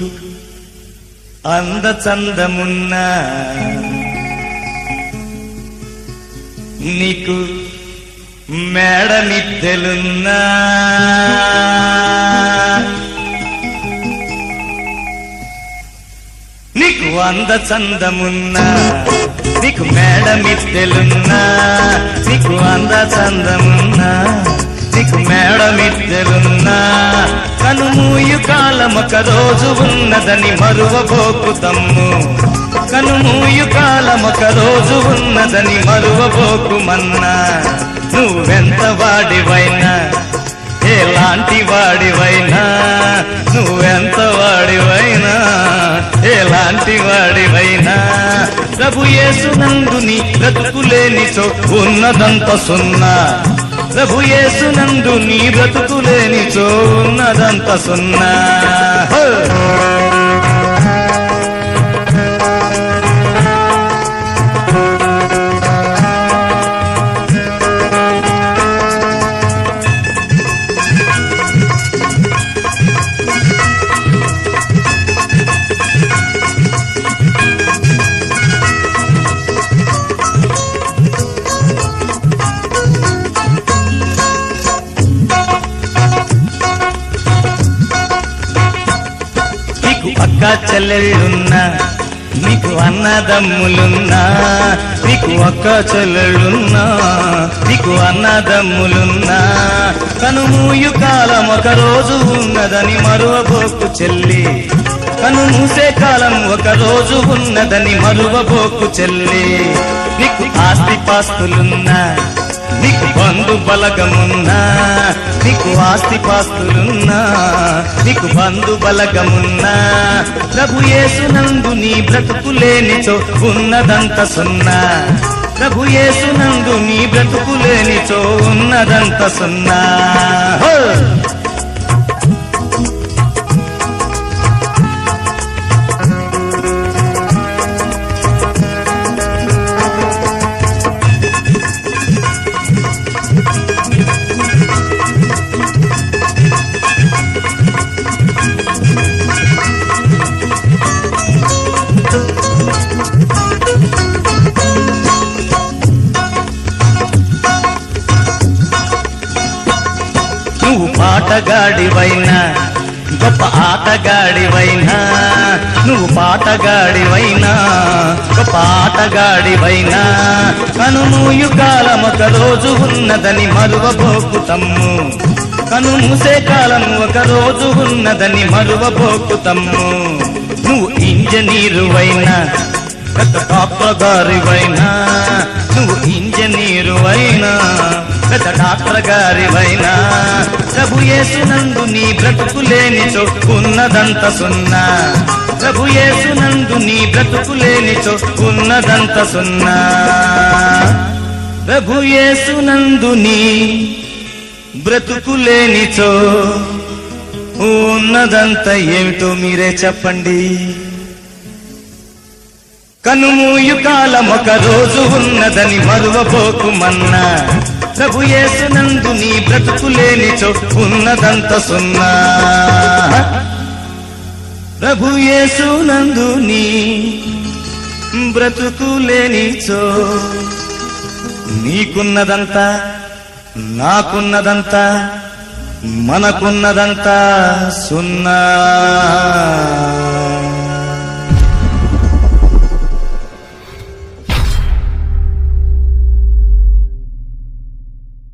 నీకు అందచందమున్నా, నీకు మేడ మిద్దెలున్నా, నీకు అందచందమున్నా, నీకు మేడ మిద్దెలున్నా, నీకు అందచందమున్నా, నీకు మేడ మిద్దెలున్నా, కనుమూయు కాలమొక రోజు ఉన్నదని మరువబోకు తమ్ము, కనుమూయు కాలమొక రోజు ఉన్నదని మరువబోకు మన్నా. నువ్వెంత వాడివైనా, ఎలాంటి వాడివైనా, నువ్వెంత వాడివైనా, ఎలాంటి వాడివైనా, ప్రభు యేసునందు నీ బ్రతుకులేనిచో ఉన్నదంత సున్నా, ప్రభు యేసునందు నీ బ్రతుకులేనిచో ఉన్నదంత సున్నా. అక్క చెల్లెళ్ళున్నా, నీకు అన్నదమ్ములున్నా, నీకు అక్క చెల్లెళ్ళున్నా, నీకు అన్నదమ్ములున్నా, కనుమూయు కాలం ఒక రోజు ఉన్నదని మరువబోకు చెల్లి, కనుమూసే కాలం ఒక రోజు ఉన్నదని మరువబోకు చెల్లి. నీకు ఆస్తిపాస్తులున్నా, నీకు బంధు బలగమున్నా, నీకు ఆస్తిపాస్తులున్నా, నీకు బంధు బలగమున్నా, ప్రభు యేసునందు నీ బ్రతుకులేనిచో ఉన్నదంత సున్నా, ప్రభు యేసునందు నీ బ్రతుకులేనిచో ఉన్నదంత సున్నా. నువ్వు పాటగాడివైనా, గొప్ప ఆటగాడివైనా, నువ్వు పాటగాడివైనా, గొప్ప ఆటగాడివైనా, కనుమూయు కాలం ఒక రోజు ఉన్నదని మరువబోకు తమ్ము, కనుమూసే కాలం ఒక రోజు ఉన్నదని మరువబోకు తమ్ము. నువ్వు ఇంజనీరువైనా, పెద్ద డాక్టర్ గారివైనా, నువ్వు ఇంజనీరువైనా, పెద్ద డాక్టర్ గారివైనా, ప్రభు యేసునందు నీ బ్రతుకులేనిచో ఉన్నదంత సున్నా, ప్రభు యేసునందు నీ బ్రతుకులేనిచో ఉన్నదంత సున్నా, ప్రభు యేసునందు నీ బ్రతుకులేనిచో ఉన్నదంత ఏమిటో మీరే చెప్పండి. కనుమూయు కాలం ఒక రోజు ఉన్నదని మరువబోకు మన్నా, ప్రభు యేసునందు నీ బ్రతుకులేనిచో ఉన్నదంత సున్నా, ప్రభు యేసునందు నీ బ్రతుకులేనిచో నీకున్నదంతా, నాకున్నదంతా, మనకున్నదంతా సున్నా.